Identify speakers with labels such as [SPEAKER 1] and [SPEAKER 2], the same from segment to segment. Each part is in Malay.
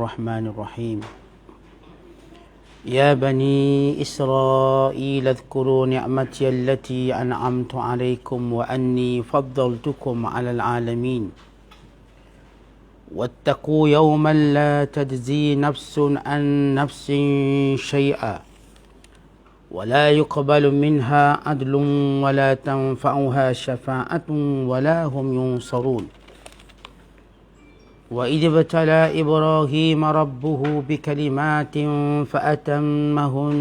[SPEAKER 1] الرحمن الرحيم يا بني إسرائيل اذكروا نعمتي التي أنعمت عليكم وأني فضلتكم على العالمين واتقوا يوما لا تجزي نفس عن نفس شيئا ولا يقبل منها عدل ولا تنفعها شفاعة ولا هم ينصرون وإذ ابتلى إبراهيم ربه بكلمات فأتمهن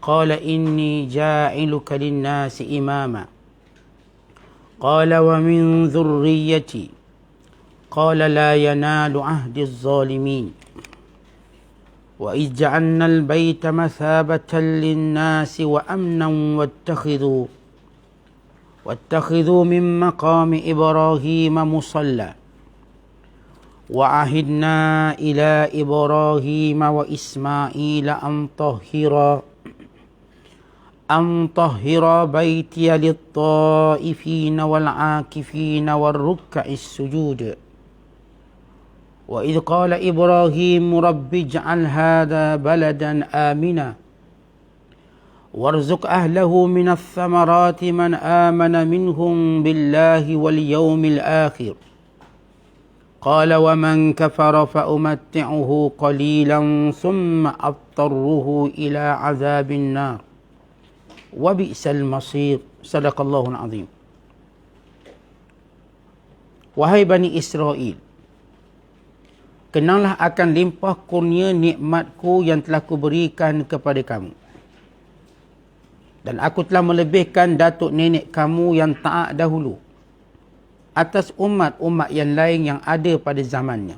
[SPEAKER 1] قال إني جاعلك للناس إماما قال ومن ذريتي قال لا ينال عهد الظالمين وإذ جعلنا البيت مثابة للناس وأمنا واتخذوا من مقام إبراهيم مصلى وعهدنا إلى إبراهيم وإسماعيل أن طهرا بيتي للطائفين والعاكفين والركع السجود وإذ قال إبراهيم رب اجعل هذا بلدا آمنا وارزق أهله من الثمرات من آمن منهم بالله واليوم الآخر قال ومن كفر فأمتعه قليلا ثم أضطره إلى عذاب النار وبئس المصير صدق الله العظيم. Wahai Bani Israel, kenanglah akan limpah kurnia nikmatku yang telah kuberikan kepada kamu. Dan aku telah melebihkan datuk nenek kamu yang taat dahulu atas umat-umat yang lain yang ada pada zamannya.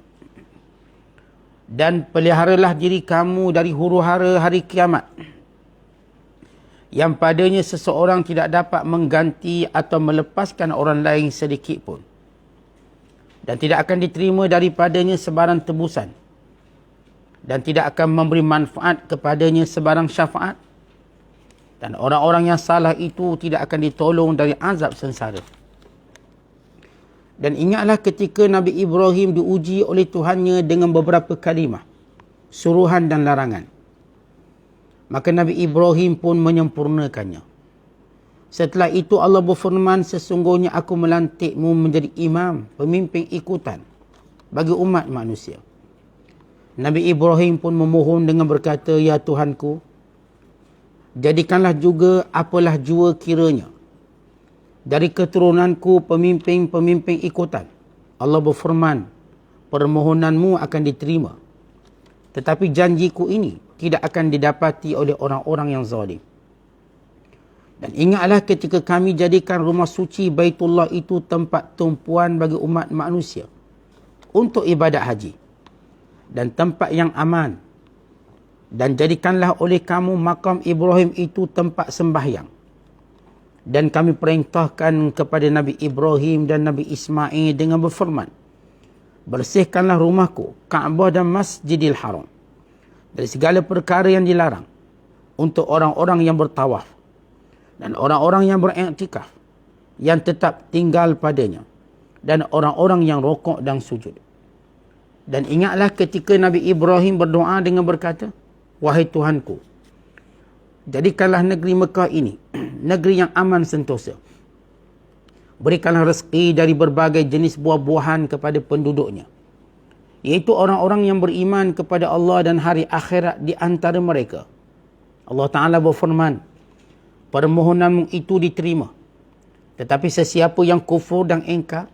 [SPEAKER 1] Dan peliharalah diri kamu dari huru-hara hari kiamat, yang padanya seseorang tidak dapat mengganti atau melepaskan orang lain sedikit pun. Dan tidak akan diterima daripadanya sebarang tebusan. Dan tidak akan memberi manfaat kepadanya sebarang syafaat. Dan orang-orang yang salah itu tidak akan ditolong dari azab sengsara. Dan ingatlah ketika Nabi Ibrahim diuji oleh Tuhannya dengan beberapa kalimah, suruhan dan larangan. Maka Nabi Ibrahim pun menyempurnakannya. Setelah itu Allah berfirman, sesungguhnya aku melantikmu menjadi imam, pemimpin ikutan bagi umat manusia. Nabi Ibrahim pun memohon dengan berkata, ya Tuhanku, jadikanlah juga apalah jua kiranya dari keturunanku pemimpin-pemimpin ikutan. Allah berfirman, permohonanmu akan diterima. Tetapi janjiku ini tidak akan didapati oleh orang-orang yang zalim. Dan ingatlah ketika kami jadikan rumah suci Baitullah itu tempat tumpuan bagi umat manusia untuk ibadat haji dan tempat yang aman. Dan jadikanlah oleh kamu makam Ibrahim itu tempat sembahyang. Dan kami perintahkan kepada Nabi Ibrahim dan Nabi Ismail dengan berfirman, bersihkanlah rumahku, Kaabah dan Masjidil Haram dari segala perkara yang dilarang untuk orang-orang yang bertawaf dan orang-orang yang beriktikaf yang tetap tinggal padanya dan orang-orang yang rokok dan sujud. Dan ingatlah ketika Nabi Ibrahim berdoa dengan berkata, wahai Tuhanku, jadikanlah negeri Mekah ini negeri yang aman sentosa. Berikanlah rezeki dari berbagai jenis buah-buahan kepada penduduknya, iaitu orang-orang yang beriman kepada Allah dan hari akhirat di antara mereka. Allah Ta'ala berfirman, permohonanmu itu diterima. Tetapi sesiapa yang kufur dan ingkar,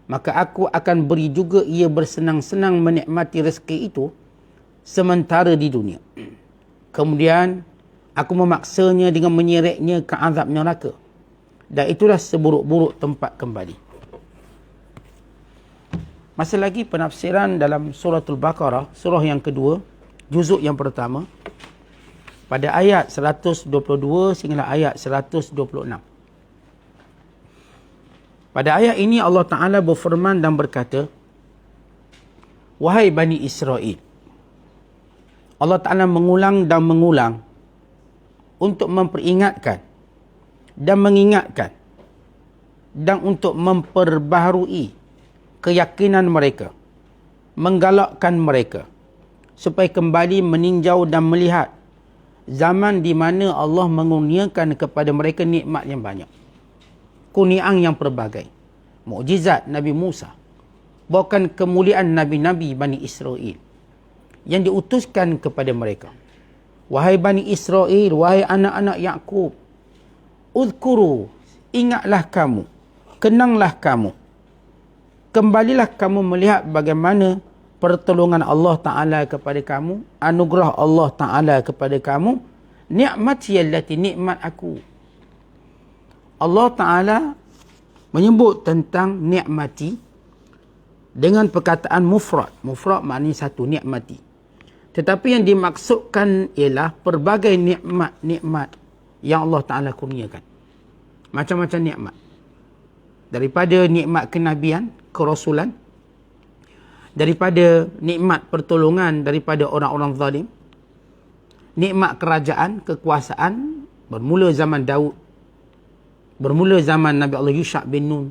[SPEAKER 1] maka aku akan beri juga ia bersenang-senang menikmati rezeki itu sementara di dunia. Kemudian aku memaksanya dengan menyeretnya ke azab neraka. Dan itulah seburuk-buruk tempat kembali. Masih lagi penafsiran dalam suratul Baqarah, surah yang kedua, juzuk yang pertama, pada ayat 122 sehingga ayat 126. Pada ayat ini Allah Ta'ala berfirman dan berkata, wahai Bani Israel. Allah Ta'ala mengulang dan mengulang untuk memperingatkan dan mengingatkan dan untuk memperbaharui keyakinan mereka menggalakkan mereka supaya kembali meninjau dan melihat zaman di mana Allah mengurniakan kepada mereka nikmat yang banyak, kurniaan yang pelbagai, mukjizat Nabi Musa, bahkan kemuliaan Nabi-Nabi Bani Israel yang diutuskan kepada mereka. Wahai Bani Israel, wahai anak-anak Yaqub, uzkuru, ingatlah kamu, kenanglah kamu, kembalilah kamu melihat bagaimana pertolongan Allah Ta'ala kepada kamu, anugerah Allah Ta'ala kepada kamu, ni'mati allati, nikmat aku. Allah Ta'ala menyebut tentang ni'mati dengan perkataan mufrad. Mufrad maknanya satu, nikmati. Tetapi yang dimaksudkan ialah pelbagai nikmat-nikmat yang Allah Ta'ala kurniakan. Macam-macam nikmat. Daripada nikmat kenabian, kerasulan, daripada nikmat pertolongan daripada orang-orang zalim, nikmat kerajaan, kekuasaan, bermula zaman Daud, bermula zaman Nabi Allah Yusha' bin Nun,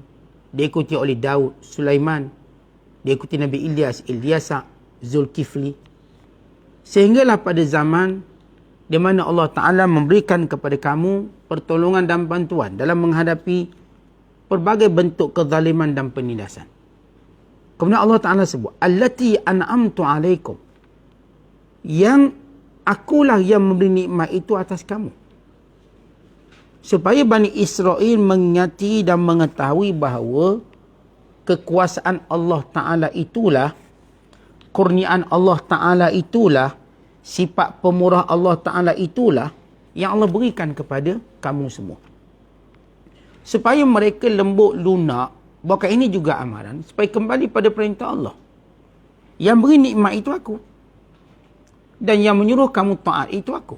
[SPEAKER 1] diikuti oleh Daud, Sulaiman, diikuti Nabi Ilyasa, Zulkifli, sehinggalah pada zaman di mana Allah Ta'ala memberikan kepada kamu pertolongan dan bantuan dalam menghadapi pelbagai bentuk kezaliman dan penindasan. Kemudian Allah Ta'ala sebut, allati an'amtu alaikum, yang akulah yang memberi nikmat itu atas kamu. Supaya Bani Israel mengingati dan mengetahui bahawa kekuasaan Allah Ta'ala itulah, kurniaan Allah Ta'ala itulah, sifat pemurah Allah Ta'ala itulah yang Allah berikan kepada kamu semua. Supaya mereka lembut lunak, bahkan ini juga amaran, supaya kembali pada perintah Allah. Yang beri nikmat itu aku. Dan yang menyuruh kamu taat itu aku.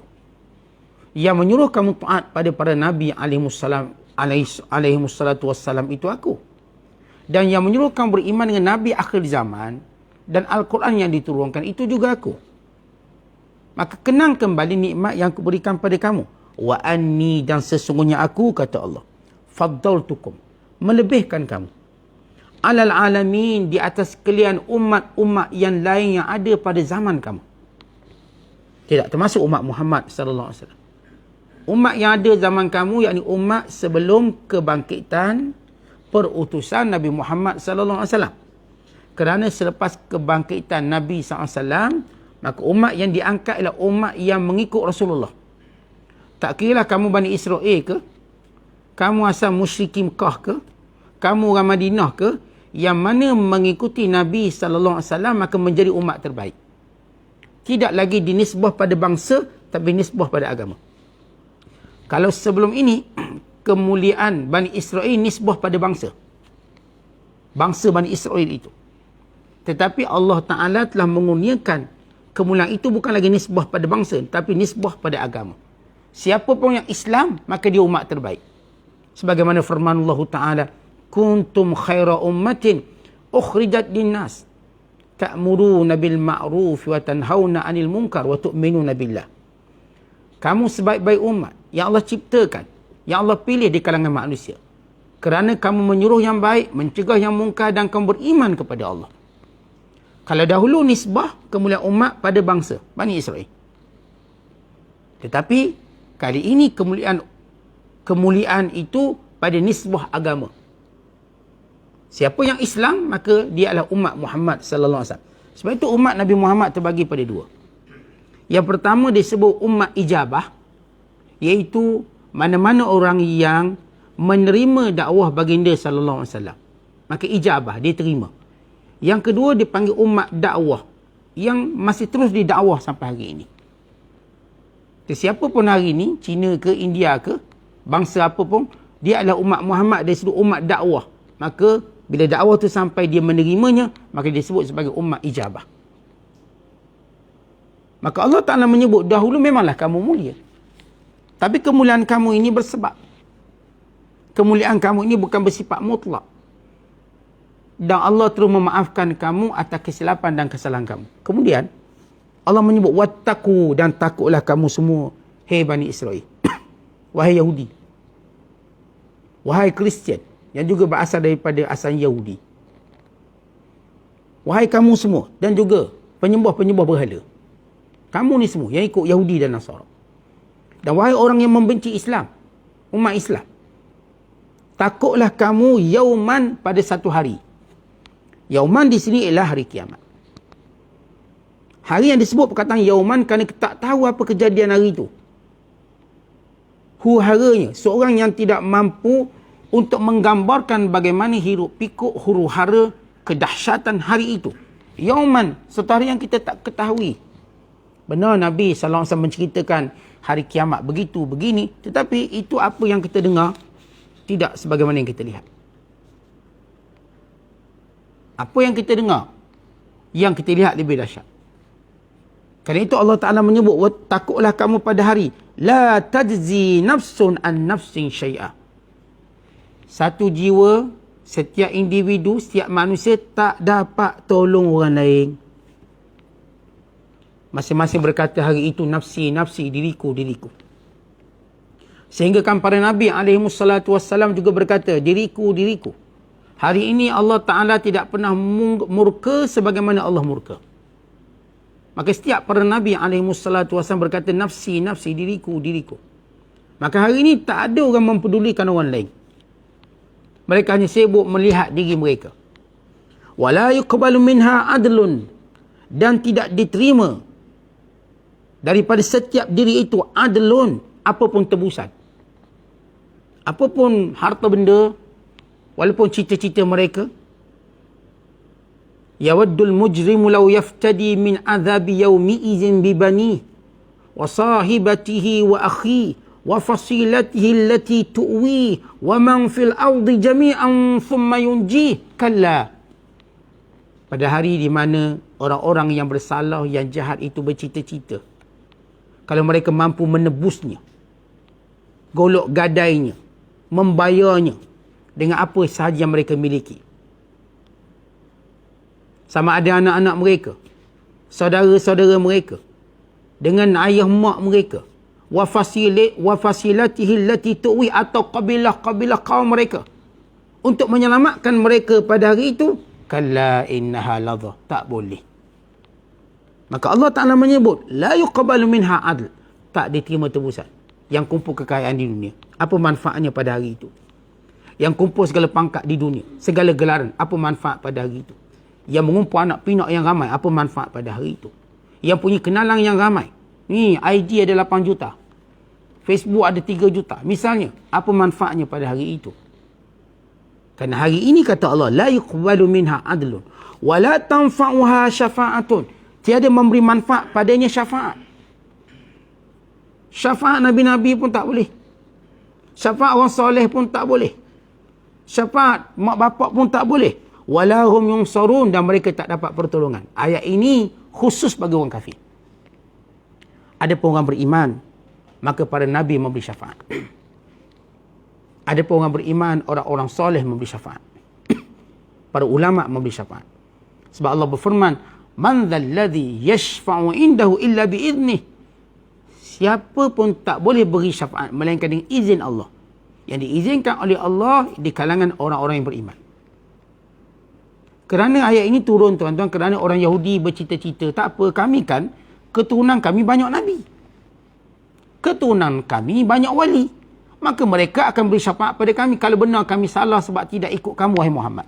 [SPEAKER 1] Yang menyuruh kamu taat pada para Nabi alaihimussalatu wassalam itu aku. Dan yang menyuruh kamu beriman dengan Nabi akhir zaman dan Al-Quran yang diturunkan itu juga aku. Maka kenang kembali nikmat yang aku berikan pada kamu. Wa anni, dan sesungguhnya aku, kata Allah, faddaltukum, melebihkan kamu, alal alamin, di atas sekalian umat-umat yang lain yang ada pada zaman kamu. Tidak termasuk umat Muhammad sallallahu alaihi wasallam. Umat yang ada zaman kamu, yakni umat sebelum kebangkitan perutusan Nabi Muhammad sallallahu alaihi wasallam. Kerana selepas kebangkitan Nabi SAW, maka umat yang diangkat ialah umat yang mengikut Rasulullah. Tak kira kamu Bani Israel ke, kamu asal musyrikin Mekah ke, kamu orang Madinah ke, yang mana mengikuti Nabi SAW maka menjadi umat terbaik. Tidak lagi dinisbah pada bangsa, tapi nisbah pada agama. Kalau sebelum ini, kemuliaan Bani Israel nisbah pada bangsa. Bangsa Bani Israel itu. Tetapi Allah Ta'ala telah mengurniakan kemuliaan itu bukan lagi nisbah pada bangsa, tapi nisbah pada agama. Siapa pun yang Islam, maka dia umat terbaik. Sebagaimana firman Allah Ta'ala, kuntum khaira ummatin ukhrijat linnas ta'muruna bil ma'ruf wa tanhauna 'anil munkar wa tu'minuna billah. Kamu sebaik-baik umat yang Allah ciptakan, yang Allah pilih di kalangan manusia. Kerana kamu menyuruh yang baik, mencegah yang mungkar, dan kamu beriman kepada Allah. Kalau dahulu nisbah kemuliaan umat pada bangsa Bani Israel. Tetapi kali ini kemuliaan itu pada nisbah agama. Siapa yang Islam, maka dia adalah umat Muhammad sallallahu alaihi wasallam. Sebab itu umat Nabi Muhammad terbagi pada dua. Yang pertama disebut umat ijabah, iaitu mana-mana orang yang menerima dakwah baginda sallallahu alaihi wasallam, maka ijabah, dia terima. Yang kedua dipanggil umat dakwah, yang masih terus didakwah sampai hari ini. Siapa pun hari ini, Cina ke, India ke, bangsa apa pun, dia adalah umat Muhammad, dia disebut umat dakwah. Maka bila dakwah tu sampai dia menerimanya, maka dia disebut sebagai umat ijabah. Maka Allah Ta'ala menyebut, dahulu memanglah kamu mulia, tapi kemuliaan kamu ini bersebab. Kemuliaan kamu ini bukan bersifat mutlak. Dan Allah terus memaafkan kamu atas kesilapan dan kesalahan kamu. Kemudian Allah menyebut wattaqu, dan takutlah kamu semua, hei Bani Israel. Wahai Yahudi, wahai Kristian yang juga berasal daripada asal Yahudi. Wahai kamu semua dan juga penyembah-penyembah berhala. Kamu ni semua yang ikut Yahudi dan Nasara. Dan wahai orang yang membenci Islam, umat Islam. Takutlah kamu yauman pada satu hari. Yauman di sini ialah hari kiamat. Hari yang disebut perkataan yauman kerana kita tak tahu apa kejadian hari itu. Huru-haranya, seorang yang tidak mampu untuk menggambarkan bagaimana hiruk pikuk huru-hara kedahsyatan hari itu. Yauman, satu hari yang kita tak ketahui. Benar Nabi SAW menceritakan hari kiamat begitu, begini. Tetapi itu apa yang kita dengar, tidak sebagaimana yang kita lihat. Apa yang kita dengar, yang kita lihat lebih dahsyat. Kerana itu Allah Ta'ala menyebut, takutlah kamu pada hari, la tajzi nafsun an nafsin syai'ah. Satu jiwa, setiap individu, setiap manusia tak dapat tolong orang lain. Masing-masing berkata hari itu, nafsi, nafsi, diriku, diriku. Sehingga kan para Nabi SAW juga berkata, diriku, diriku. Hari ini Allah Ta'ala tidak pernah murka sebagaimana Allah murka. Maka setiap para Nabi SAW berkata, nafsi, nafsi, diriku, diriku. Maka hari ini tak ada orang mempedulikan orang lain. Mereka hanya sibuk melihat diri mereka. Wala yuqbalu minha adlun. Dan tidak diterima daripada setiap diri itu adlun, apapun tebusan. Apapun harta benda, walaupun cita-cita mereka. Yawaddul mujrimu law yaftadi min adhabi yawmi izin bibani wa sahibatihi wa akhi wa fasilatihi allati tu'wi wa man fil ardi jami'an thumma yunjih. Kalla. Pada hari di mana orang-orang yang bersalah, yang jahat itu bercita-cita, kalau mereka mampu menebusnya, golok gadainya, membayarnya dengan apa sahaja yang mereka miliki. Sama ada anak-anak mereka, saudara-saudara mereka, dengan ayah mak mereka, wa fasilatihi allati tuwi, atau kabilah-kabilah kaum mereka, untuk menyelamatkan mereka pada hari itu. Kalla innaha ladha. Tak boleh. Maka Allah Ta'ala menyebut, la yuqbalu minha adl. Tak diterima tebusan. Yang kumpul kekayaan di dunia, apa manfaatnya pada hari itu? Yang kumpul segala pangkat di dunia, segala gelaran, apa manfaat pada hari itu? Yang mengumpul anak pinak yang ramai, apa manfaat pada hari itu? Yang punya kenalan yang ramai. Ni IG ada 8 juta. Facebook ada 3 juta. Misalnya, apa manfaatnya pada hari itu? Kerana hari ini kata Allah, la yuqbalu minha adlun wa la tanfa'uha syafa'atun. Tiada memberi manfaat padanya syafaat. Syafaat Nabi-Nabi pun tak boleh. Syafaat orang soleh pun tak boleh. Syafaat mak bapak pun tak boleh. Wala hum yunsarun, dan mereka tak dapat pertolongan. Ayat ini khusus bagi orang kafir. Ada pun orang beriman, maka para Nabi memberi syafaat. Ada pun orang beriman, orang-orang soleh memberi syafaat. Para ulama memberi syafaat. Sebab Allah berfirman, man dzalladzi yashfa'u indahu illa biiznih. Siapa pun tak boleh beri syafaat melainkan dengan izin Allah. Yang diizinkan oleh Allah di kalangan orang-orang yang beriman. Kerana ayat ini turun tuan-tuan, kerana orang Yahudi bercita-cita, tak apa, kami kan keturunan kami banyak nabi. Keturunan kami banyak wali. Maka mereka akan beri syafaat pada kami kalau benar kami salah sebab tidak ikut kamu wahai Muhammad.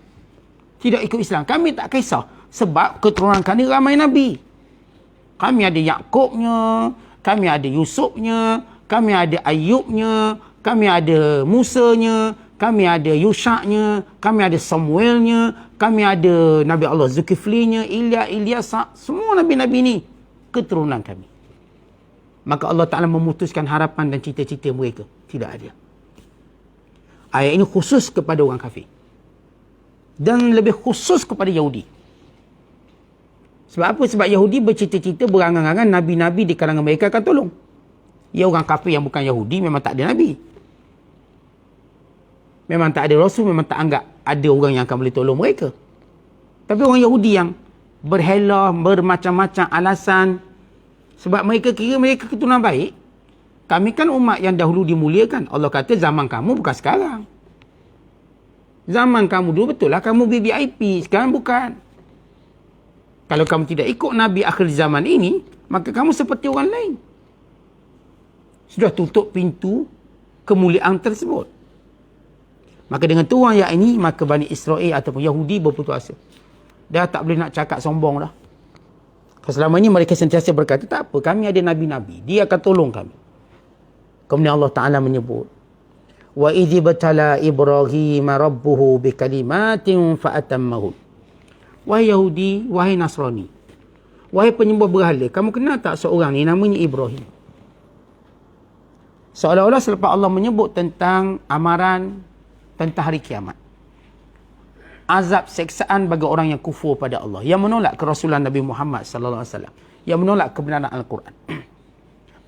[SPEAKER 1] Tidak ikut Islam. Kami tak kisah sebab keturunan kami ramai nabi. Kami ada Yakubnya, kami ada Yusufnya, kami ada Ayubnya, kami ada Musanya, kami ada Yusha'nya, kami ada Samuelnya, kami ada Nabi Allah Zulkiflinya, Ilyas, semua nabi-nabi ni keturunan kami. Maka Allah Ta'ala memutuskan harapan dan cita-cita mereka. Tidak ada. Ayat ini khusus kepada orang kafir. Dan lebih khusus kepada Yahudi. Sebab apa? Sebab Yahudi bercita-cita, berangan-angan nabi-nabi di kalangan mereka akan tolong. Ya, orang kafir yang bukan Yahudi memang tak ada nabi. Memang tak ada rasul, memang tak anggap ada orang yang akan boleh tolong mereka. Tapi orang Yahudi yang berhela, bermacam-macam alasan, sebab mereka kira mereka keturunan baik. Kami kan umat yang dahulu dimuliakan. Allah kata zaman kamu bukan sekarang. Zaman kamu dulu betul lah kamu VIP, sekarang bukan. Kalau kamu tidak ikut Nabi akhir zaman ini, maka kamu seperti orang lain. Sudah tutup pintu kemuliaan tersebut. Maka dengan turun ayat ini, maka Bani Israel ataupun Yahudi berputus asa. Dah tak boleh nak cakap sombong dah. Selama ini mereka sentiasa berkata, tak apa, kami ada Nabi-Nabi. Dia akan tolong kami. Kemudian Allah Ta'ala menyebut, wa idh batala Ibrahim rabbuhu bikalimatin fa'atammahun. Wahai Yahudi, wahai Nasrani, wahai penyembah berhala, kamu kenal tak seorang ni namanya Ibrahim? Seolah-olah selepas Allah menyebut tentang amaran tentang hari kiamat, azab seksaan bagi orang yang kufur pada Allah, yang menolak kerasulan Nabi Muhammad sallallahu alaihi wasallam, yang menolak kebenaran Al-Quran.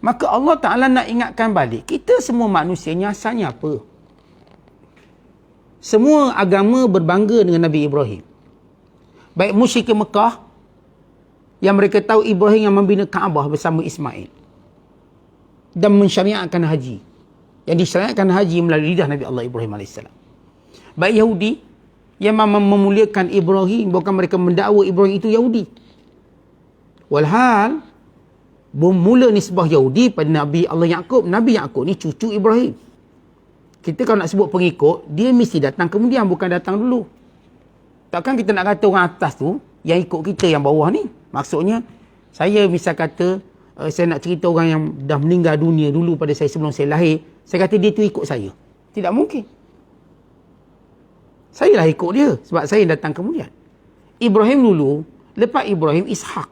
[SPEAKER 1] Maka Allah Ta'ala nak ingatkan balik, kita semua manusia ni asalnya apa? Semua agama berbangga dengan Nabi Ibrahim. Baik musyrik Mekah, yang mereka tahu Ibrahim yang membina Kaabah bersama Ismail, dan mensyariatkan haji. Yang disyariatkan haji melalui lidah Nabi Allah Ibrahim AS. Baik Yahudi, yang memuliakan Ibrahim, bukan mereka mendakwa Ibrahim itu Yahudi. Walhal, bermula nisbah Yahudi pada Nabi Allah Yaqub. Nabi Yaqub ni cucu Ibrahim. Kita kalau nak sebut pengikut, dia mesti datang kemudian, bukan datang dulu. Takkan kita nak kata orang atas tu yang ikut kita yang bawah ni. Maksudnya, saya misal kata, saya nak cerita orang yang dah meninggal dunia dulu pada saya sebelum saya lahir, saya kata dia tu ikut saya. Tidak mungkin. Saya lah ikut dia sebab saya datang kemudian. Ibrahim dulu, lepas Ibrahim Ishak.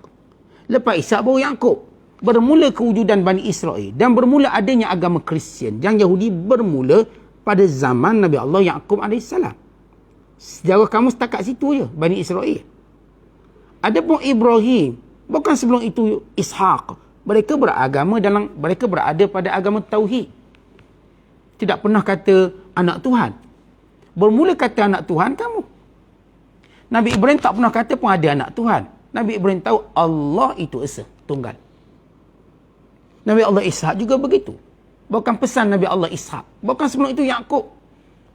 [SPEAKER 1] Lepas Ishak baru Yaqub. Bermula kewujudan Bani Israel dan bermula adanya agama Kristian. Yang Yahudi bermula pada zaman Nabi Allah Yaqub AS. Sejarah kamu setakat situ je, Bani Israel. Adapun Ibrahim, bukan sebelum itu Ishak. Mereka berada pada agama Tauhid. Tidak pernah kata anak Tuhan. Bermula kata anak Tuhan kamu. Nabi Ibrahim tak pernah kata pun ada anak Tuhan. Nabi Ibrahim tahu Allah itu esa, tunggal. Nabi Allah Ishak juga begitu. Bukan pesan Nabi Allah Ishak. Bukan sebelum itu Yaqub.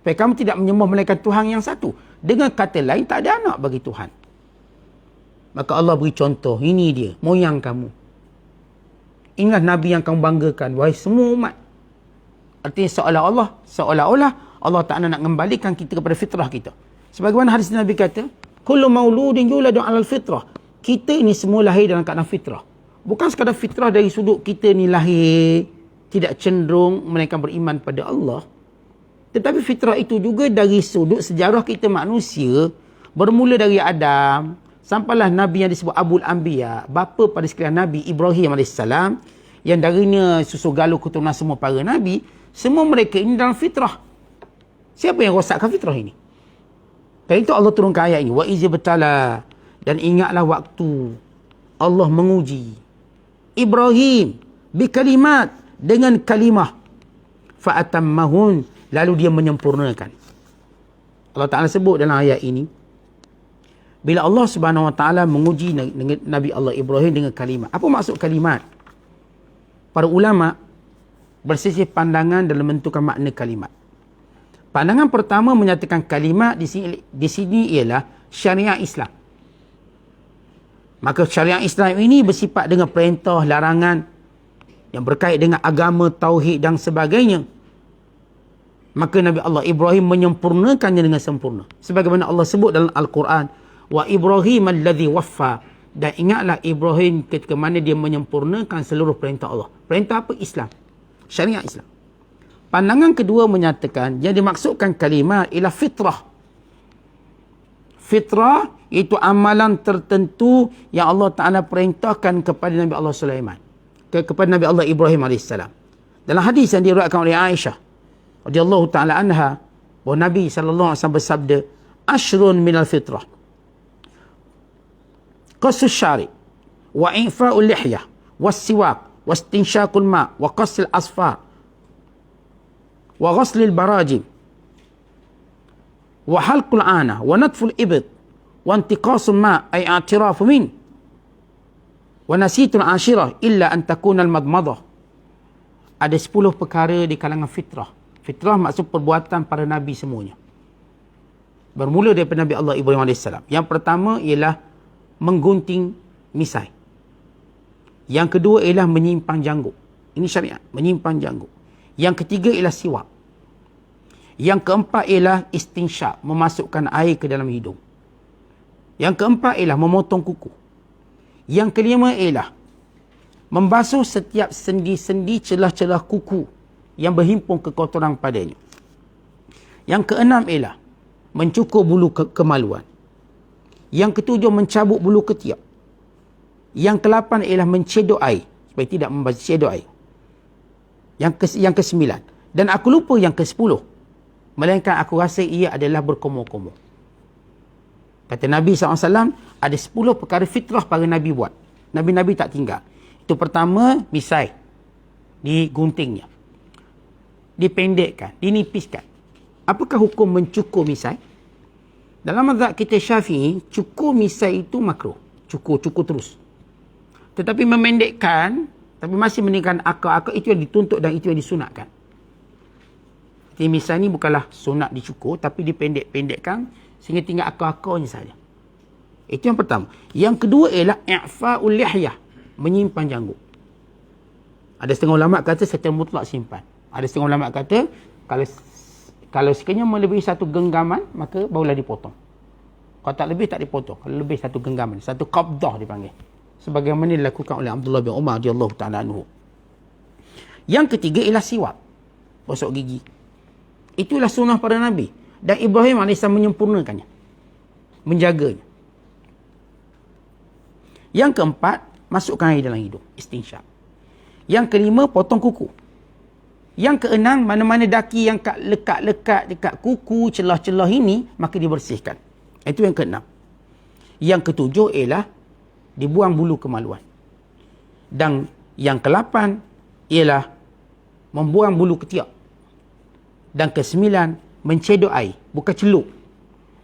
[SPEAKER 1] Supaya kamu tidak menyembah malaikat Tuhan yang satu. Dengan kata lain, tak ada anak bagi Tuhan. Maka Allah beri contoh. Ini dia, moyang kamu. Inilah Nabi yang kamu banggakan, wahai semua umat. Artinya seolah-olah Allah Ta'ala nak kembalikan kita kepada fitrah kita. Sebagaimana hadis Nabi kata, kullu mauludin yuladu 'alal fitrah. Kita ini semua lahir dalam keadaan fitrah. Bukan sekadar fitrah dari sudut kita ni lahir tidak cenderung melainkan beriman pada Allah. Tetapi fitrah itu juga dari sudut sejarah kita manusia, bermula dari Adam sampailah Nabi yang disebut Abul Anbiya, bapa pada sekalian Nabi Ibrahim AS, yang darinya susu galuh keturunan semua para Nabi. Semua mereka ini dalam fitrah. Siapa yang rosakkan fitrah ini? Dan itu Allah turunkan ayat ini. Wa izi betala. Dan ingatlah waktu Allah menguji Ibrahim bikalimat, dengan kalimah, fa'atammahun, lalu dia menyempurnakan. Allah Ta'ala sebut dalam ayat ini, bila Allah Subhanahu Wa Ta'ala menguji Nabi Allah Ibrahim dengan kalimat. Apa maksud kalimat? Para ulama berselisih pandangan dalam menentukan makna kalimat. Pandangan pertama menyatakan kalimat di sini ialah syariat Islam. Maka syariat Islam ini bersifat dengan perintah, larangan yang berkait dengan agama, tauhid dan sebagainya. Maka Nabi Allah Ibrahim menyempurnakannya dengan sempurna. Sebagaimana Allah sebut dalam Al-Quran, wa Ibrahim alladhi waffa. Dan ingatlah Ibrahim ketika mana dia menyempurnakan seluruh perintah Allah. Perintah apa? Islam. Syariat Islam. Pandangan kedua menyatakan yang dimaksudkan kalimat ialah fitrah. Fitrah iaitu amalan tertentu yang Allah Ta'ala perintahkan kepada Nabi Allah Sulaiman. Kepada Nabi Allah Ibrahim AS. Dalam hadis yang diriwayatkan oleh Aisyah radhiyallahu ta'ala anha, bahawa Nabi SAW bersabda, ashrun minal fitrah. Qasus syari, wa infa'ul lihyah, was-siwak, wastinsyakul ma', wa qasil asfar, wa ghaslil barajim, wa halqul ana, wa natful ibid, wa intiqasul ma' ay i'tirafu min, wa nasitul ashirah illa an takuna al-madmadah. Ada 10 perkara di kalangan fitrah. Fitrah maksud perbuatan para Nabi semuanya. Bermula daripada Nabi Allah Ibrahim AS. Yang pertama ialah menggunting misai. Yang kedua ialah menyimpan janggut. Ini syariat, menyimpan janggut. Yang ketiga ialah siwak. Yang keempat ialah istinsyak, memasukkan air ke dalam hidung. Yang keempat ialah memotong kuku. Yang kelima ialah membasuh setiap sendi-sendi celah-celah kuku yang berhimpun kekotoran padanya. Yang keenam ialah mencukur bulu kemaluan. Yang ketujuh mencabut bulu ketiak. Yang ke-8 ialah mencedok air supaya tidak membasuh, cedok air. Yang ke-9, dan aku lupa yang ke-10, melainkan aku rasa ia adalah berkomor-komor. Kata Nabi SAW, ada 10 perkara fitrah para Nabi buat. Nabi-Nabi tak tinggal. Itu pertama, misai. Diguntingnya. Dipendekkan, dinipiskan. Apakah hukum mencukur misai? Dalam mazhab kita Syafi'i, cukur misai itu makruh. Cukur terus. Tetapi memendekkan, tapi masih meninggalkan akar-akar, itu yang dituntut dan itu yang disunatkan. Jadi misai ni bukanlah sunat dicukur, tapi dipendek-pendekkan sehingga tinggal akar-akarnya saja. Itu yang pertama. Yang kedua ialah i'fa'ul lihyah, menyimpan janggut. Ada setengah ulama kata secara mutlak simpan. Ada setengah ulama kata kalau sekiranya melebihi satu genggaman, maka barulah dipotong. Kalau tak lebih, tak dipotong. Kalau lebih satu genggaman, satu qabdah dipanggil. Sebagaimana dilakukan oleh Abdullah bin Umar radhiyallahu ta'ala anhu. Yang ketiga ialah siwak, gosok gigi. Itulah sunnah para Nabi. Dan Ibrahim AS menyempurnakannya, menjaganya. Yang keempat, masukkan air dalam hidung, istinsyak. Yang kelima, potong kuku. Yang keenam, mana-mana daki yang lekat-lekat dekat kuku, celah-celah ini, maka dibersihkan. Itu yang keenam. Yang ketujuh ialah dibuang bulu kemaluan. Dan yang ke-8 ialah membuang bulu ketiak. Dan ke-9, mencedok air, bukan celup.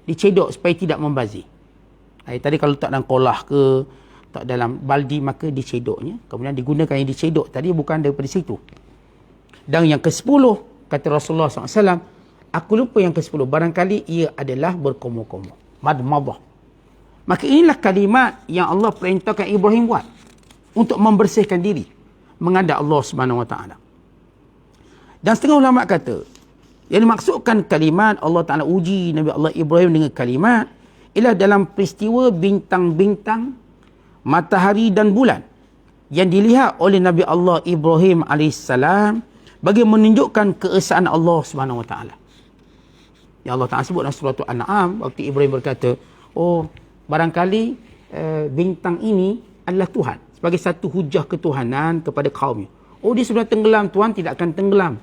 [SPEAKER 1] Dicedok supaya tidak membazir. Air tadi kalau letak dalam kolah ke, tak dalam baldi, maka dicedoknya. Kemudian digunakan yang dicedok tadi bukan daripada situ. Dan yang ke-10, kata Rasulullah SAW, aku lupa yang ke-10, barangkali ia adalah berkomor-komor. Madmadah. Maka inilah kalimat yang Allah perintahkan Ibrahim buat untuk membersihkan diri menghadap Allah Subhanahu Wa Taala. Dan setengah ulama kata, yang dimaksudkan kalimat Allah Ta'ala uji Nabi Allah Ibrahim dengan kalimat ialah dalam peristiwa bintang-bintang, matahari dan bulan yang dilihat oleh Nabi Allah Ibrahim AS bagi menunjukkan keesaan Allah Subhanahu Wa Taala. Yang Allah Ta'ala sebut dalam surah Al-An'am, waktu Ibrahim berkata, oh barangkali bintang ini adalah Tuhan, sebagai satu hujah ketuhanan kepada kaumnya. Oh dia sudah tenggelam, Tuhan tidak akan tenggelam.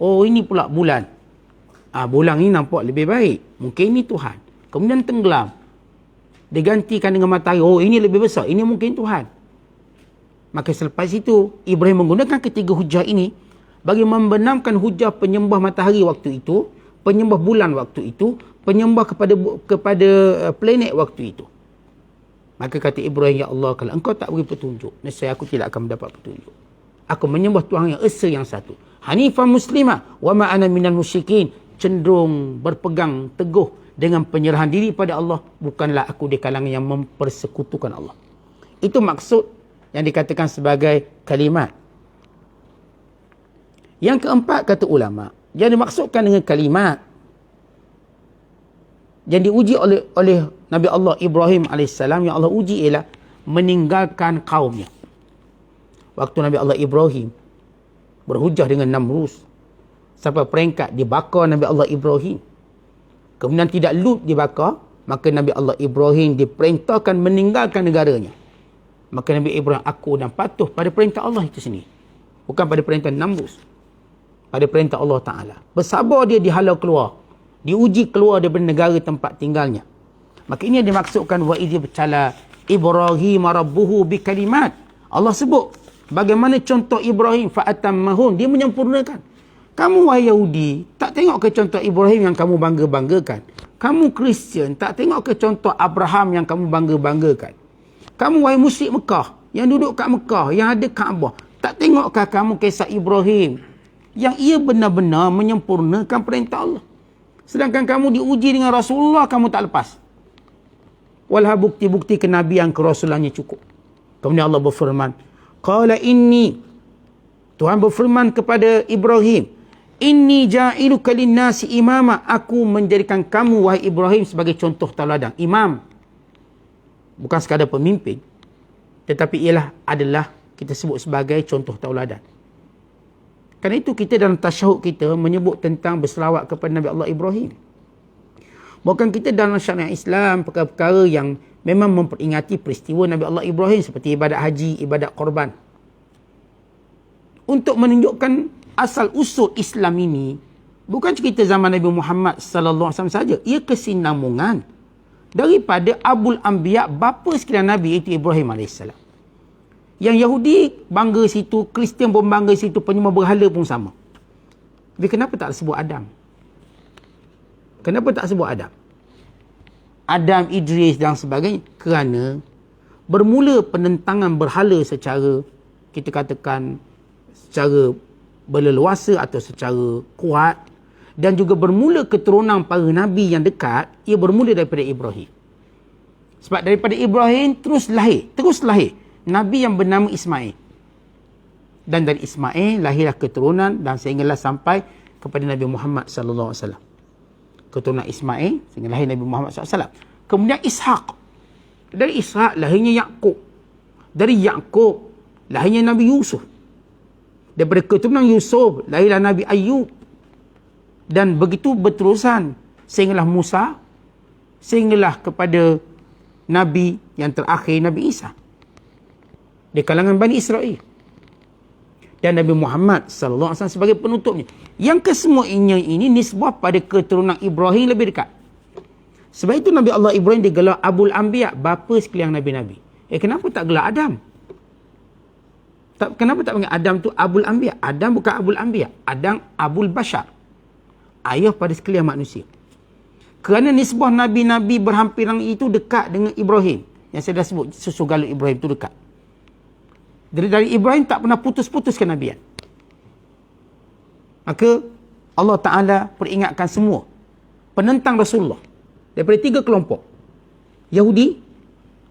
[SPEAKER 1] Oh ini pula bulan. Bulan ini nampak lebih baik. Mungkin ini Tuhan. Kemudian tenggelam. Digantikan dengan matahari. Oh ini lebih besar. Ini mungkin Tuhan. Maka selepas itu, Ibrahim menggunakan ketiga hujah ini bagi membenamkan hujah penyembah matahari waktu itu, penyembah bulan waktu itu, penyembah kepada planet waktu itu. Maka kata Ibrahim, ya Allah, kalau engkau tak beri petunjuk, nescaya aku tidak akan mendapat petunjuk. Aku menyembah Tuhan yang esa yang satu. Hanifah muslimah wa ma ana minal musyrikin, cenderung berpegang teguh dengan penyerahan diri pada Allah, bukanlah aku di kalangan yang mempersekutukan Allah. Itu maksud yang dikatakan sebagai kalimat. Yang keempat, kata ulama, yang dimaksudkan dengan kalimat yang diuji oleh Nabi Allah Ibrahim AS, yang Allah uji ialah meninggalkan kaumnya. Waktu Nabi Allah Ibrahim berhujah dengan Namrus sampai peringkat dibakar Nabi Allah Ibrahim, kemudian tidak Lut dibakar, maka Nabi Allah Ibrahim diperintahkan meninggalkan negaranya. Maka Nabi Ibrahim aku dan patuh pada perintah Allah itu sendiri, bukan pada perintah Namrus, pada perintah Allah Ta'ala. Bersabar dia dihalau keluar, diuji keluar daripada negara tempat tinggalnya. Maka ini yang dimaksudkan wa idh ibtala Ibrahim rabbuhu bikalimat. Allah sebut bagaimana contoh Ibrahim fa'atammahun, dia menyempurnakan. Kamu wahai Yahudi, tak tengok ke contoh Ibrahim yang kamu bangga-banggakan? Kamu Kristian, tak tengok ke contoh Abraham yang kamu bangga-banggakan? Kamu wahai musyrik Mekah, yang duduk kat Mekah, yang ada Kaabah, tak tengokkah kamu kisah Ibrahim yang ia benar-benar menyempurnakan perintah Allah? Sedangkan kamu diuji dengan Rasulullah, kamu tak lepas. Walha bukti-bukti kenabian kerasulannya cukup. Kemudian Allah berfirman, qala inni, Tuhan berfirman kepada Ibrahim, inni ja'iluka linnasi imama, aku menjadikan kamu wahai Ibrahim sebagai contoh tauladan. Imam bukan sekadar pemimpin, tetapi adalah kita sebut sebagai contoh tauladan. Kerana itu kita dalam tasyahud kita menyebut tentang berselawat kepada Nabi Allah Ibrahim. Bukan kita dalam syariat Islam perkara-perkara yang memang memperingati peristiwa Nabi Allah Ibrahim seperti ibadat haji, ibadat korban. Untuk menunjukkan asal usul Islam ini bukan cerita zaman Nabi Muhammad sallallahu alaihi wasallam saja, ia kesinambungan daripada Abul Anbiya, bapa sekalian Nabi, iaitu Ibrahim alaihissalam. Yang Yahudi bangga situ, Kristian pun bangga situ, penyembah berhala pun sama. Tapi kenapa tak sebut Adam? Kenapa tak sebut Adam? Adam, Idris dan sebagainya. Kerana bermula penentangan berhala secara, kita katakan, secara berleluasa atau secara kuat, dan juga bermula keturunan para Nabi yang dekat, ia bermula daripada Ibrahim. Sebab daripada Ibrahim terus lahir Nabi yang bernama Ismail. Dan dari Ismail lahirlah keturunan dan sehinggalah sampai kepada Nabi Muhammad sallallahu alaihi wasallam. Keturunan Ismail sehingga lahir Nabi Muhammad SAW. Kemudian Ishaq. Dari Ishaq lahirnya Yaqub. Dari Yaqub lahirnya Nabi Yusuf. Daripada keturunan Yusuf lahirlah Nabi Ayub. Dan begitu berterusan sehinggalah Musa, sehinggalah kepada Nabi yang terakhir, Nabi Isa. Di kalangan Bani Israel. Dan Nabi Muhammad sallallahu alaihi wasallam sebagai penutupnya. Yang kesemuanya ini nisbah pada keturunan Ibrahim lebih dekat. Sebab itu Nabi Allah Ibrahim digelar Abul Anbiya, bapa sekalian Nabi-Nabi. Kenapa tak gelar Adam? Kenapa tak panggil Adam tu Abul Anbiya? Adam bukan Abul Anbiya. Adam Abul Bashar. Ayah pada sekalian manusia. Kerana nisbah Nabi-Nabi berhampiran itu dekat dengan Ibrahim. Yang saya dah sebut, susu galut Ibrahim itu dekat. Dari Ibrahim tak pernah putus-putus kenabian. Maka Allah Ta'ala peringatkan semua penentang Rasulullah daripada 3 kelompok. Yahudi,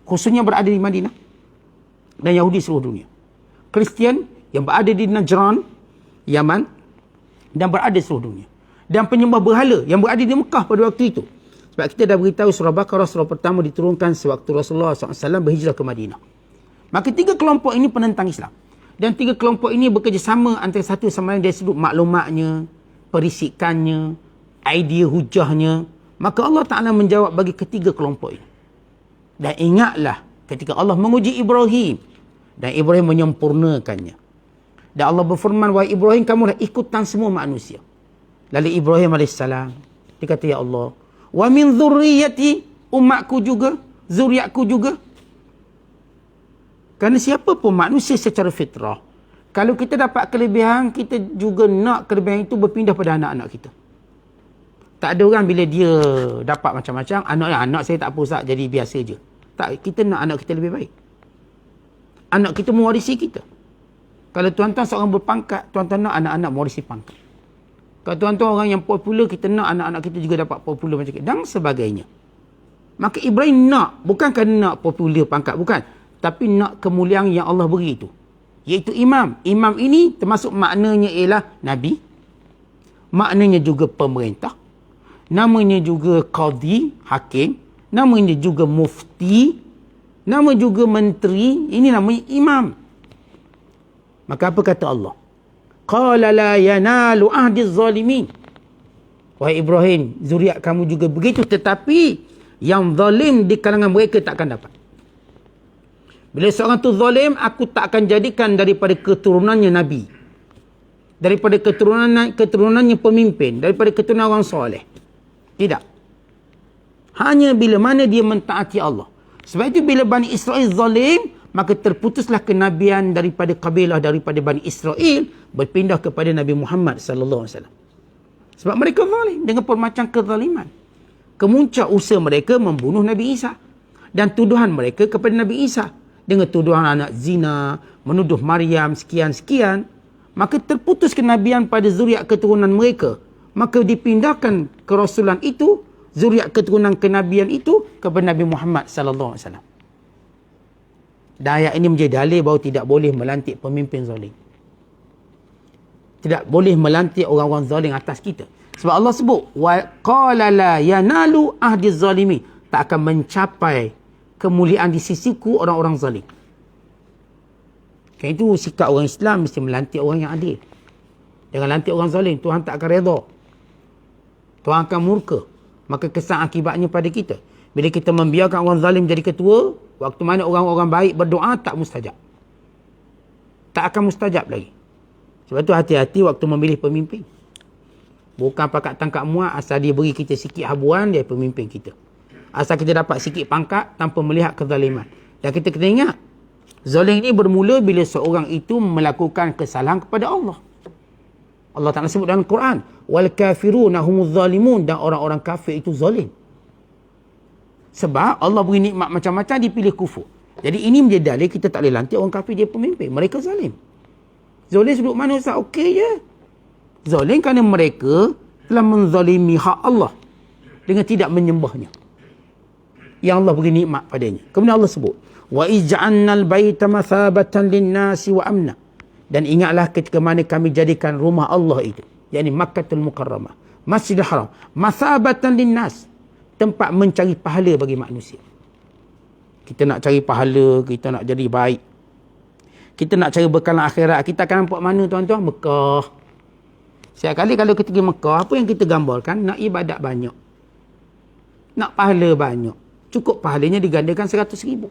[SPEAKER 1] khususnya berada di Madinah, dan Yahudi seluruh dunia. Kristian yang berada di Najran, Yaman, dan berada di seluruh dunia. Dan penyembah berhala yang berada di Mekah pada waktu itu. Sebab kita dah beritahu surah Baqarah, surah pertama diturunkan sewaktu Rasulullah SAW berhijrah ke Madinah. Maka 3 kelompok ini penentang Islam. Dan 3 kelompok ini bekerjasama antara satu sama lain dari sudut maklumatnya, perisikannya, idea hujahnya. Maka Allah Ta'ala menjawab bagi ketiga kelompok ini. Dan ingatlah ketika Allah menguji Ibrahim. Dan Ibrahim menyempurnakannya. Dan Allah berfirman, wahai Ibrahim, kamu dah ikutan semua manusia. Lalu Ibrahim AS, dia kata, ya Allah, wa min dzurriyyati, umatku juga, zuriatku juga. Kerana siapa pun manusia secara fitrah, kalau kita dapat kelebihan, kita juga nak kelebihan itu berpindah pada anak-anak kita. Tak ada orang bila dia dapat macam-macam, anak saya tak apa Ustaz, jadi biasa je. Tak, kita nak anak kita lebih baik. Anak kita mewarisi kita. Kalau tuan-tuan seorang berpangkat, tuan-tuan nak anak-anak mewarisi pangkat. Kalau tuan-tuan orang yang popular, kita nak anak-anak kita juga dapat popular macam kita. Dan sebagainya. Maka Ibrahim nak, bukan kerana nak popular pangkat, bukan. Tapi nak kemuliaan yang Allah beri itu. Iaitu imam. Imam ini termasuk maknanya ialah Nabi. Maknanya juga pemerintah. Namanya juga qadhi, hakim. Namanya juga mufti. Nama juga menteri. Ini namanya imam. Maka apa kata Allah? Qala la yanalu ahdi zalimin. Wahai Ibrahim, zuriat kamu juga begitu. Tetapi yang zalim di kalangan mereka takkan dapat. Bila seorang tu zalim, aku tak akan jadikan daripada keturunannya Nabi. Daripada keturunannya pemimpin. Daripada keturunan orang soleh. Tidak. Hanya bila mana dia mentaati Allah. Sebab itu bila Bani Israel zalim, maka terputuslah kenabian daripada kabilah daripada Bani Israel berpindah kepada Nabi Muhammad sallallahu alaihi wasallam. Sebab mereka zalim dengan pelbagai kezaliman. Kemuncak usaha mereka membunuh Nabi Isa dan tuduhan mereka kepada Nabi Isa dengan tuduhan anak zina, menuduh Maryam sekian-sekian, maka terputus kenabian pada zuriat keturunan mereka. Maka dipindahkan kerasulan itu zuriat keturunan kenabian itu kepada Nabi Muhammad sallallahu alaihi wasallam. Dan ayat ini menjadi dalil bahawa tidak boleh melantik pemimpin zalim. Tidak boleh melantik orang-orang zalim atas kita. Sebab Allah sebut, wa qala la yanalu ahdi zalimi, tak akan mencapai kemuliaan di sisiku orang-orang zalim. Kan itu sikap orang Islam, mesti melantik orang yang adil. Jangan lantik orang zalim, Tuhan tak akan redha. Tuhan akan murka. Maka kesan akibatnya pada kita. Bila kita membiarkan orang zalim jadi ketua, waktu mana orang-orang baik berdoa, tak mustajab. Tak akan mustajab lagi. Sebab tu hati-hati waktu memilih pemimpin. Bukan pakat tangkap muat, asal dia beri kita sikit habuan, dia pemimpin kita. Asal kita dapat sikit pangkat tanpa melihat kezaliman. Dan kita kena ingat, zalim ini bermula bila seorang itu melakukan kesalahan kepada Allah. Allah Ta'ala sebut dalam Quran, wal kafiruna humuz zalimun, dan orang-orang kafir itu zalim. Sebab Allah beri nikmat macam-macam, dipilih kufur. Jadi ini menjadi dalil kita tak boleh lantik orang kafir dia pemimpin. Mereka zalim. Zalim sebut mana Ustaz? Okey je. Zalim kerana mereka telah menzalimi hak Allah dengan tidak menyembahnya. Yang Allah beri nikmat padanya. Kemudian Allah sebut, wa ij'alnal baita mathabatan lin-nasi wa amna. Dan ingatlah ketika mana kami jadikan rumah Allah itu, yakni Makkahul Mukarramah, Masjidil Haram, mathabatan lin-nas, tempat mencari pahala bagi manusia. Kita nak cari pahala, kita nak jadi baik, kita nak cari bekalan akhirat, kita akan nampak mana tuan-tuan? Mekah. Setiap kali kalau kita pergi Mekah, apa yang kita gambarkan? Nak ibadat banyak, nak pahala banyak. Cukup pahalanya digandakan 100,000.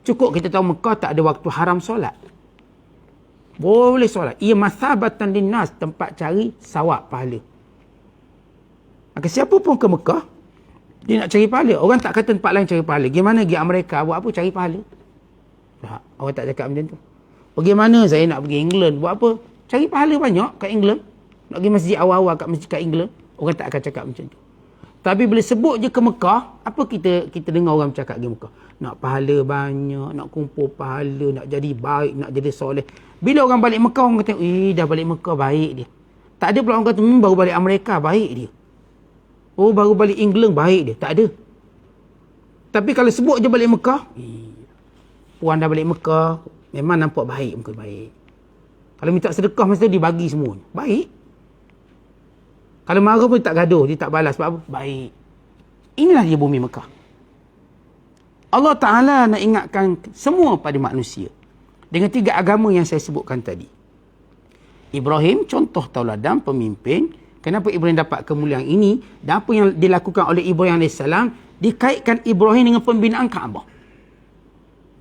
[SPEAKER 1] Cukup kita tahu Mekah tak ada waktu haram solat. Boleh solat. Ia mathabatan linnas, tempat cari sawab pahala. Maka siapa pun ke Mekah, dia nak cari pahala. Orang tak kata tempat lain cari pahala. Gimana pergi Amerika, buat apa? Cari pahala. Tak, orang tak cakap macam tu. Bagaimana saya nak pergi England, buat apa? Cari pahala banyak kat England. Nak pergi masjid awal-awal kat masjid kat England, orang tak akan cakap macam tu. Tapi bila sebut je ke Mekah, apa kita dengar orang cakap pergi Mekah? Nak pahala banyak, nak kumpul pahala, nak jadi baik, nak jadi soleh. Bila orang balik Mekah, orang kata, dah balik Mekah baik dia. Tak ada pula orang kata, baru balik Amerika baik dia. Oh, baru balik England baik dia. Tak ada. Tapi kalau sebut je balik Mekah, puan dah balik Mekah, memang nampak baik, muka baik. Kalau minta sedekah masa tu dibagi semua. Baik. Kalau marah pun tak gaduh, dia tak balas. Sebab apa? Baik. Inilah dia bumi Mekah. Allah Ta'ala nak ingatkan semua pada manusia dengan 3 agama yang saya sebutkan tadi. Ibrahim, contoh tauladan pemimpin. Kenapa Ibrahim dapat kemuliaan ini? Dan apa yang dilakukan oleh Ibrahim AS, dikaitkan Ibrahim dengan pembinaan Kaabah.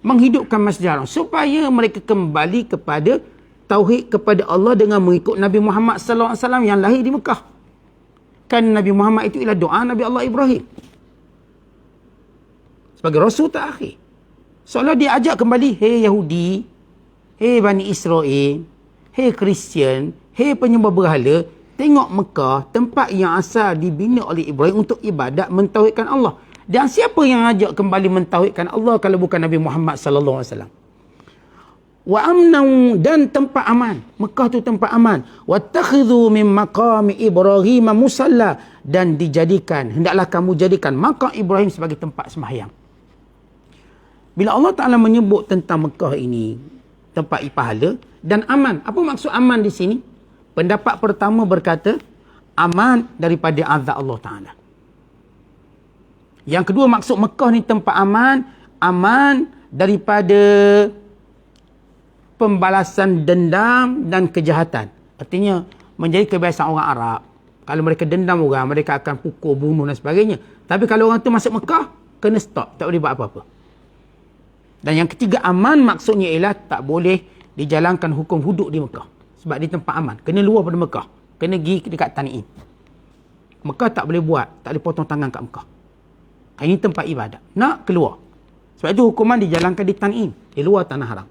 [SPEAKER 1] Menghidupkan Masjid Haram. Supaya mereka kembali kepada tauhid kepada Allah dengan mengikut Nabi Muhammad SAW yang lahir di Mekah. Kan Nabi Muhammad itu ialah doa Nabi Allah Ibrahim. Sebagai Rasul terakhir. Seolah dia ajak kembali, hei Yahudi, hei Bani Israel, hei Kristian, hei penyembah berhala, tengok Mekah, tempat yang asal dibina oleh Ibrahim untuk ibadat, mentauhidkan Allah. Dan siapa yang ajak kembali mentauhidkan Allah kalau bukan Nabi Muhammad SAW? Wa amnan, dan tempat aman. Mekah tu tempat aman. Wattakhidhu min maqami Ibrahim musalla, dan dijadikan, hendaklah kamu jadikan makam Ibrahim sebagai tempat sembahyang. Bila Allah Ta'ala menyebut tentang Mekah ini, tempat pahala dan aman. Apa maksud aman di sini? Pendapat pertama berkata, aman daripada azab Allah Ta'ala. Yang kedua, maksud Mekah ni tempat aman, aman daripada pembalasan dendam dan kejahatan. Artinya, menjadi kebiasaan orang Arab. Kalau mereka dendam orang, mereka akan pukul, bunuh dan sebagainya. Tapi kalau orang tu masuk Mekah, kena stop. Tak boleh buat apa-apa. Dan yang ketiga, aman maksudnya ialah tak boleh dijalankan hukum hudud di Mekah. Sebab di tempat aman. Kena luar pada Mekah. Kena pergi dekat Tan'im. Mekah tak boleh buat. Tak boleh potong tangan kat Mekah. Ini tempat ibadat. Nak keluar. Sebab itu hukuman dijalankan di Tan'im. Di luar tanah haram.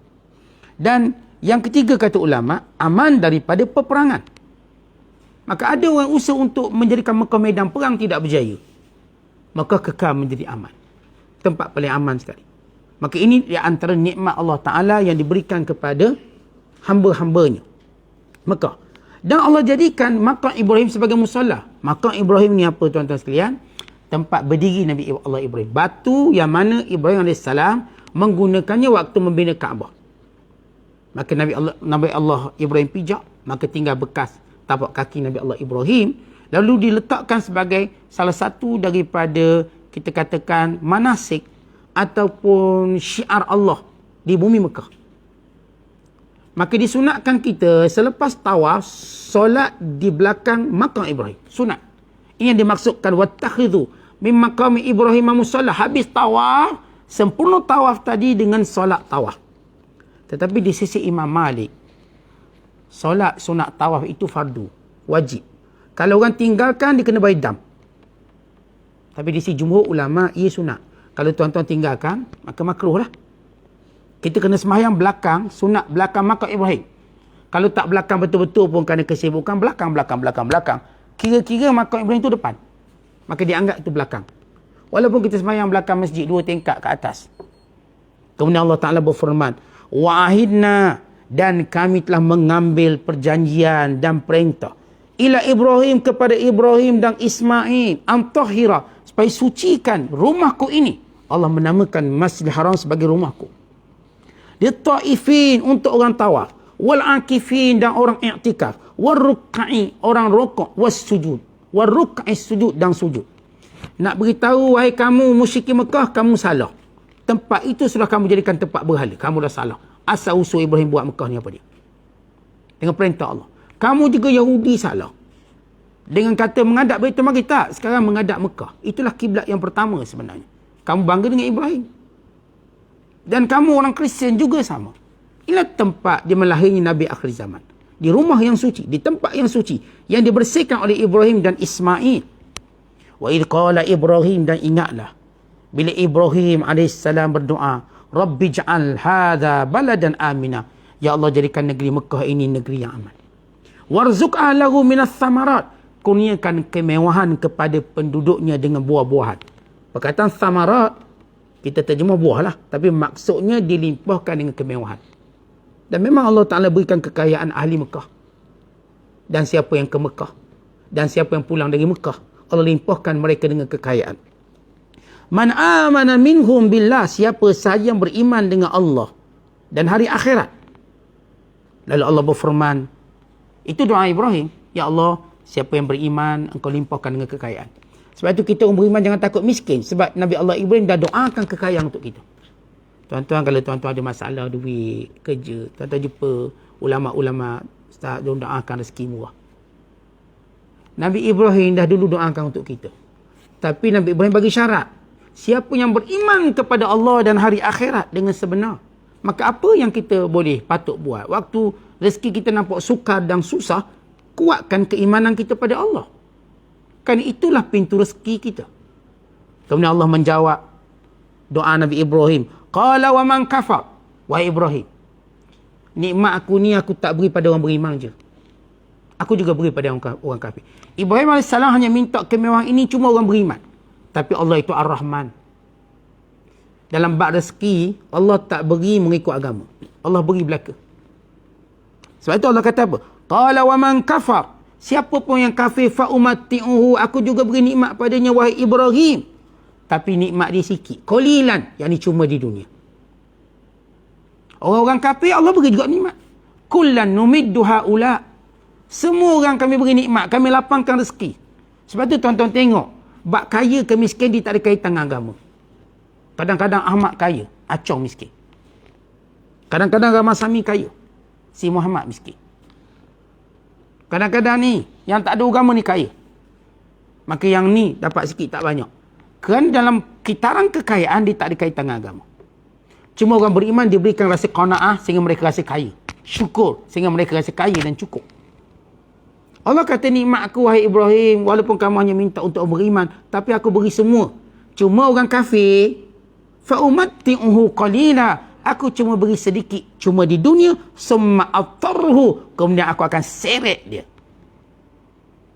[SPEAKER 1] Dan yang ketiga kata ulama, aman daripada peperangan. Maka ada orang usaha untuk menjadikan Mekah medan perang, tidak berjaya. Maka kekal menjadi aman. Tempat paling aman sekali. Maka ini di antara nikmat Allah Ta'ala yang diberikan kepada hamba-hambanya. Dan Allah jadikan makam Ibrahim sebagai musalla. Makam Ibrahim ni apa tuan-tuan sekalian? tempat berdiri Nabi Allah Ibrahim. Batu yang mana Ibrahim AS menggunakannya waktu membina Kaabah. Maka Nabi Allah Ibrahim pijak, maka tinggal bekas tapak kaki Nabi Allah Ibrahim, lalu diletakkan sebagai salah satu daripada, kita katakan, manasik ataupun syiar Allah di bumi Mekah. Maka disunatkan kita selepas tawaf solat di belakang makam Ibrahim. Sunat. Ini yang dimaksudkan wattakhidhu min maqami Ibrahim musalla. Habis tawaf, sempurna tawaf tadi dengan solat tawaf. Tetapi di sisi Imam Malik, solat sunat tawaf itu fardu, wajib. Kalau orang tinggalkan, dia kena bayar dam. Tapi di sisi jumhur ulama, ia sunat. Kalau tuan-tuan tinggalkan, maka makruh lah. Kita kena sembahyang belakang, sunat belakang makam Ibrahim. Kalau tak belakang betul-betul pun kerana kesibukan, belakang. Kira-kira makam Ibrahim itu depan. Maka dianggap itu belakang. Walaupun kita sembahyang belakang masjid 2 tingkat ke atas. Kemudian Allah Ta'ala berfirman, wa'ahidna, dan kami telah mengambil perjanjian dan perintah ila Ibrahim, kepada Ibrahim dan Ismail, antahira, supaya sucikan rumahku ini. Allah menamakan Masjidil Haram sebagai rumahku. Dia ta'ifin, untuk orang tawaf, wal akifin, dan orang i'tikaf, wal ruk'i, orang rukuk, was sujud, wal ruk'i, sujud dan sujud. Nak beritahu, wahai kamu musyrikin Mekah, kamu salah. Tempat itu sudah kamu jadikan tempat berhala. Kamu dah salah. Asal usul Ibrahim buat Mekah ni apa dia? Dengan perintah Allah. Kamu juga Yahudi salah. Dengan kata menghadap Baitul Maqdis, tak. Sekarang menghadap Mekah. Itulah kiblat yang pertama sebenarnya. Kamu bangga dengan Ibrahim. Dan kamu orang Kristian juga sama. Inilah tempat dia melahirnya Nabi akhir zaman. Di rumah yang suci, di tempat yang suci, yang dibersihkan oleh Ibrahim dan Ismail. Wa idh qala Ibrahim, dan ingatlah bila Ibrahim AS berdoa, Rabbi ja'al hadha baladan amina. Ya Allah, jadikan negeri Mekah ini negeri yang aman. Warzuq ahlahu minas samarat. Kurniakan kemewahan kepada penduduknya dengan buah-buahan. Perkataan samarat, kita terjemah buah lah. Tapi maksudnya dilimpahkan dengan kemewahan. Dan memang Allah Ta'ala berikan kekayaan ahli Mekah. Dan siapa yang ke Mekah, dan siapa yang pulang dari Mekah, Allah limpahkan mereka dengan kekayaan. Man amana minhum billah, siapa sahaja yang beriman dengan Allah dan hari akhirat. Lalu Allah berfirman, itu doa Ibrahim, ya Allah, siapa yang beriman, engkau limpahkan dengan kekayaan. Sebab itu kita orang beriman jangan takut miskin. Sebab Nabi Allah Ibrahim dah doakan kekayaan untuk kita. Tuan-tuan, kalau tuan-tuan ada masalah duit, kerja, tuan-tuan jumpa ulama-ulama, ustaz, diorang doakan rezeki murah. Nabi Ibrahim dah dulu doakan untuk kita. Tapi Nabi Ibrahim bagi syarat. Siapa yang beriman kepada Allah dan hari akhirat dengan sebenar, maka apa yang kita boleh patut buat? Waktu rezeki kita nampak sukar dan susah, kuatkan keimanan kita pada Allah. Kan itulah pintu rezeki kita. Kemudian Allah menjawab doa Nabi Ibrahim. Qala wa man kafar. Wahai Ibrahim, nikmat aku ni aku tak beri pada orang beriman je. Aku juga beri pada orang kafir. Ibrahim AS hanya minta kemewahan ini cuma orang beriman. Tapi Allah itu Ar-Rahman. Dalam bab rezeki, Allah tak beri mengikut agama. Allah beri belaka. Sebab itu Allah kata apa? Qala wa man kafar. Siapa pun yang kafir, fa'umatti'uhu, aku juga beri nikmat padanya, wahai Ibrahim. Tapi nikmat dia sikit. Qalilan, yang ni cuma di dunia. Orang-orang kafir, Allah beri juga nikmat. Kullan numiddu ha'ula. Semua orang kami beri nikmat, kami lapangkan rezeki. Sebab tu tuan-tuan tengok, bab kaya ke miskin dia tak ada kaitan dengan agama. Kadang-kadang Ahmad kaya, Acong miskin. Kadang-kadang Ramasami kaya, si Muhammad miskin. Kadang-kadang ni, yang tak ada agama ni kaya. Maka yang ni dapat sikit tak banyak. Kerana dalam kitaran kekayaan dia tak ada kaitan dengan agama. Cuma orang beriman diberikan rasa qanaah sehingga mereka rasa kaya. Syukur sehingga mereka rasa kaya dan cukup. Allah kata nikmat aku wahai Ibrahim, walaupun kamu hanya minta untuk beriman, tapi aku beri semua. Cuma orang kafir, fa'umatti'uhu qalila, aku cuma beri sedikit, cuma di dunia, summa attarhu, kemudian aku akan seret dia.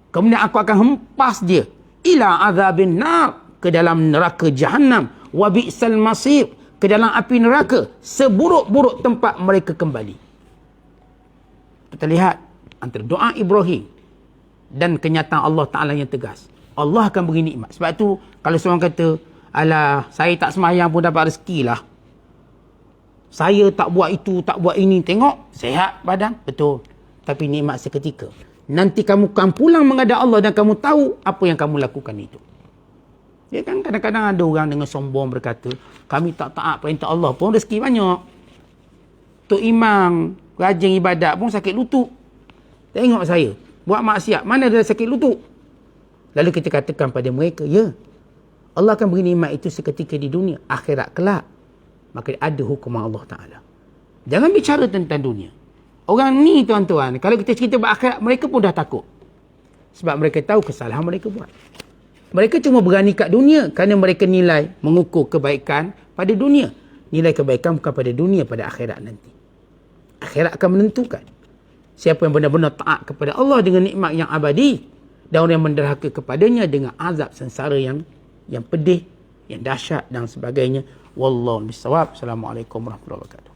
[SPEAKER 1] Kemudian aku akan hempas dia ila azabin nar, ke dalam neraka Jahannam, wa bi'sal masir, ke dalam api neraka, seburuk-buruk tempat mereka kembali. Kita lihat antara doa Ibrahim dan kenyataan Allah Ta'ala yang tegas. Allah akan beri nikmat. Sebab tu kalau seorang kata, alah, saya tak semayang pun dapat rezeki lah. Saya tak buat itu, tak buat ini. Tengok, sehat badan. Betul. Tapi nikmat seketika. Nanti kamu akan pulang menghadap Allah dan kamu tahu apa yang kamu lakukan itu. Ya kan, kadang-kadang ada orang dengan sombong berkata, kami tak taat perintah Allah pun rezeki banyak. Tok Imam rajin ibadat pun sakit lutut. Tengok saya, buat maksiat, mana ada sakit lutut? Lalu kita katakan pada mereka, ya, Allah akan beri nikmat itu seketika di dunia. Akhirat kelak, maka ada hukuman Allah Ta'ala. Jangan bicara tentang dunia. Orang ni tuan-tuan, kalau kita cerita buat akhirat, mereka pun dah takut. Sebab mereka tahu kesalahan mereka buat. Mereka cuma berani kat dunia kerana mereka nilai, mengukur kebaikan pada dunia. Nilai kebaikan bukan pada dunia, pada akhirat nanti. Akhirat akan menentukan siapa yang benar-benar taat kepada Allah dengan nikmat yang abadi, dan orang yang menderhaka kepadanya dengan azab sengsara yang pedih, yang dahsyat dan sebagainya. Wallahu bisawab. Assalamualaikum warahmatullahi wabarakatuh.